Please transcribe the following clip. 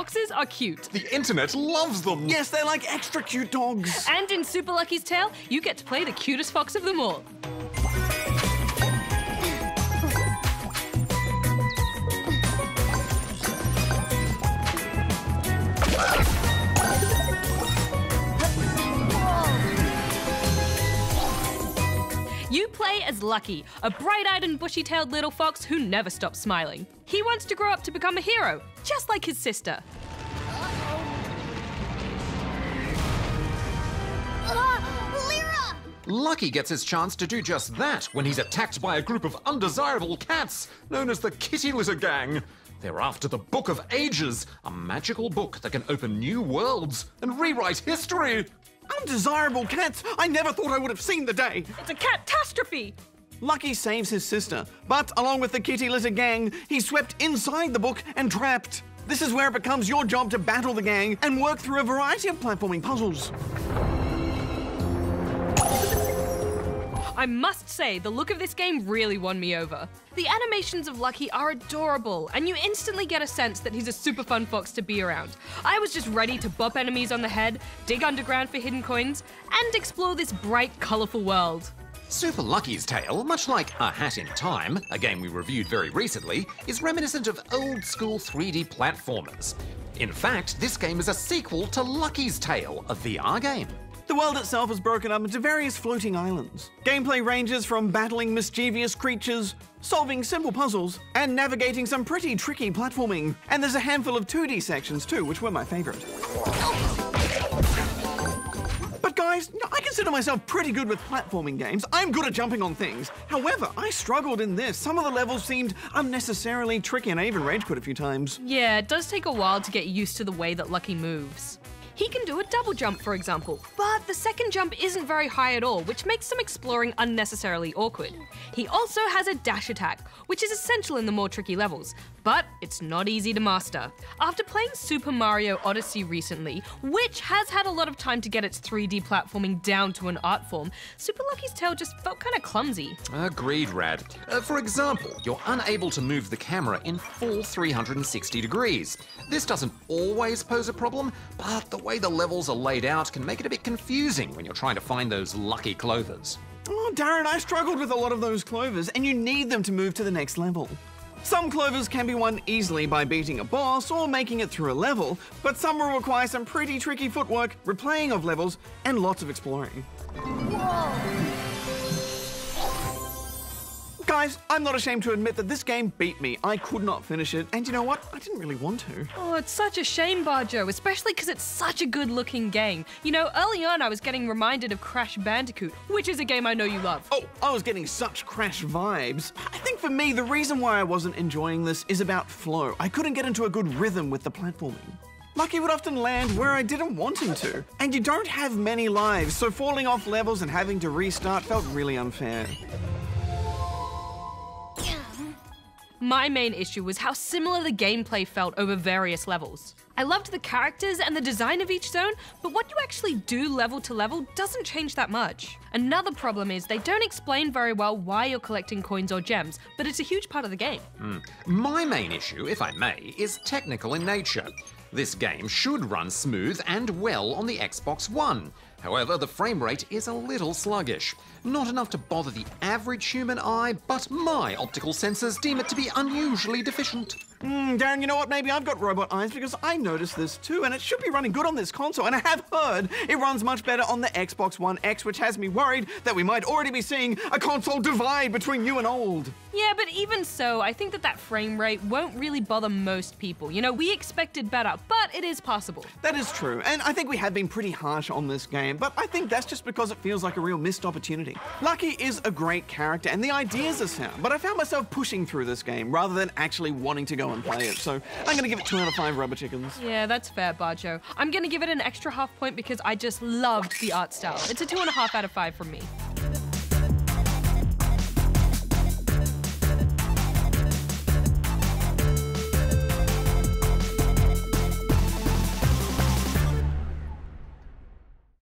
foxes are cute. The internet loves them. Yes, they're like extra cute dogs. And in Super Lucky's Tale, you get to play the cutest fox of them all. You play as Lucky, a bright-eyed and bushy-tailed little fox who never stops smiling. He wants to grow up to become a hero, just like his sister. Lyra! Lucky gets his chance to do just that when he's attacked by a group of undesirable cats known as the Kitty Litter Gang. They're after the Book of Ages, a magical book that can open new worlds and rewrite history. Undesirable cats! I never thought I would have seen the day. It's a catastrophe! Lucky saves his sister, but along with the Kitty Litter Gang, he's swept inside the book and trapped. This is where it becomes your job to battle the gang and work through a variety of platforming puzzles. I must say, the look of this game really won me over. The animations of Lucky are adorable, and you instantly get a sense that he's a super fun fox to be around. I was just ready to bop enemies on the head, dig underground for hidden coins, and explore this bright, colourful world. Super Lucky's Tale, much like A Hat in Time, a game we reviewed very recently, is reminiscent of old-school 3D platformers. In fact, this game is a sequel to Lucky's Tale, a VR game. The world itself is broken up into various floating islands. Gameplay ranges from battling mischievous creatures, solving simple puzzles, and navigating some pretty tricky platforming. And there's a handful of 2D sections too, which were my favourite. But guys, I consider myself pretty good with platforming games. I'm good at jumping on things. However, I struggled in this. Some of the levels seemed unnecessarily tricky and I even rage quit a few times. Yeah, it does take a while to get used to the way that Lucky moves. He can do a double jump, for example, but the second jump isn't very high at all, which makes some exploring unnecessarily awkward. He also has a dash attack, which is essential in the more tricky levels, but it's not easy to master. After playing Super Mario Odyssey recently, which has had a lot of time to get its 3D platforming down to an art form, Super Lucky's Tale just felt kind of clumsy. Agreed, Rad. For example, you're unable to move the camera in full 360 degrees. This doesn't always pose a problem, but the way the levels are laid out can make it a bit confusing when you're trying to find those lucky clovers. Oh, Darren, I struggled with a lot of those clovers, and you need them to move to the next level. Some clovers can be won easily by beating a boss or making it through a level, but some will require some pretty tricky footwork, replaying of levels, and lots of exploring. Whoa! Guys, I'm not ashamed to admit that this game beat me. I could not finish it, and you know what? I didn't really want to. Oh, it's such a shame, Bajo, especially because it's such a good-looking game. You know, early on I was getting reminded of Crash Bandicoot, which is a game I know you love. Oh, I was getting such Crash vibes. I think for me, the reason why I wasn't enjoying this is about flow. I couldn't get into a good rhythm with the platforming. Lucky would often land where I didn't want him to. And you don't have many lives, so falling off levels and having to restart felt really unfair. My main issue was how similar the gameplay felt over various levels. I loved the characters and the design of each zone, but what you actually do level to level doesn't change that much. Another problem is they don't explain very well why you're collecting coins or gems, but it's a huge part of the game. My main issue, if I may, is technical in nature. This game should run smooth and well on the Xbox One. However, the frame rate is a little sluggish. Not enough to bother the average human eye, but my optical sensors deem it to be unusually deficient. Darren, you know what? Maybe I've got robot eyes because I noticed this too, and it should be running good on this console, and I have heard it runs much better on the Xbox One X, which has me worried that we might already be seeing a console divide between new and old. Yeah, but even so, I think that frame rate won't really bother most people. You know, we expected better, but it is possible. That is true, and I think we have been pretty harsh on this game, but I think that's just because it feels like a real missed opportunity. Lucky is a great character, and the ideas are sound, but I found myself pushing through this game rather than actually wanting to go and play it, so I'm gonna give it 2 out of 5 rubber chickens. Yeah, that's fair, Bajo. I'm gonna give it an extra half point because I just loved the art style. It's a 2.5 out of 5 from me.